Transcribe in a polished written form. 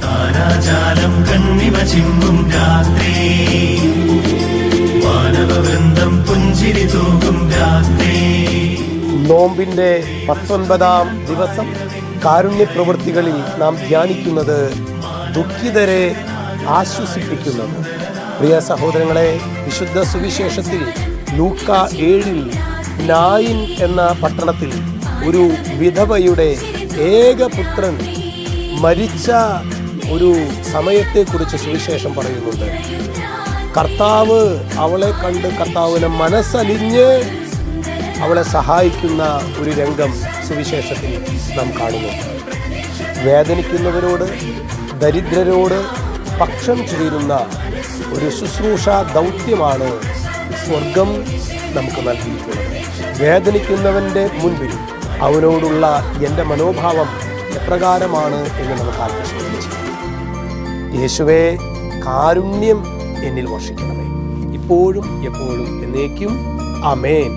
താരാജാലം കണ്ണിമ ചിമ്മും രാത്രി, വാനവവൃന്ദം പുഞ്ചിരി തൂകും രാത്രി. നോമ്പിന്റെ 19-ാം ദിവസം കാരുണ്യ പ്രവൃത്തികളിൽ നാം ധ്യാനിക്കുന്നത് ദുഃഖിതരെ ആശ്വസിപ്പിക്കുന്നത്. പ്രിയ സഹോദരങ്ങളെ, വിശുദ്ധ സുവിശേഷത്തിൽ ലൂക്ക 7 നായിൻ എന്ന പട്ടണത്തിൽ ഒരു വിധവയുടെ ഏകപുത്രൻ മരിച്ച ഒരു സമയത്തെക്കുറിച്ച് സുവിശേഷം പറയുന്നുണ്ട്. കർത്താവ് അവളെ കണ്ട് കർത്താവിനെ മനസ്സലിഞ്ഞ് അവളെ സഹായിക്കുന്ന ഒരു രംഗം സുവിശേഷത്തിൽ നാം കാണുന്നു. വേദനിക്കുന്നവരോട്, ദരിദ്രരോട് പക്ഷം ചേരുന്ന ഒരു ശുശ്രൂഷ ദൗത്യമാണ് സ്വർഗം നമുക്ക് നൽകിയിട്ടുള്ളത്. വേദനിക്കുന്നവൻ്റെ മുൻപിൽ അവനോടുള്ള എൻ്റെ മനോഭാവം എപ്രകാരമാണ് എന്ന് നമുക്ക് ആത്മശോധന ചെയ്യാം. യേശുവേ, കാരുണ്യം എന്നിൽ വർഷിക്കണമേ, ഇപ്പോഴും എപ്പോഴും എന്നേക്കും. ആമേൻ.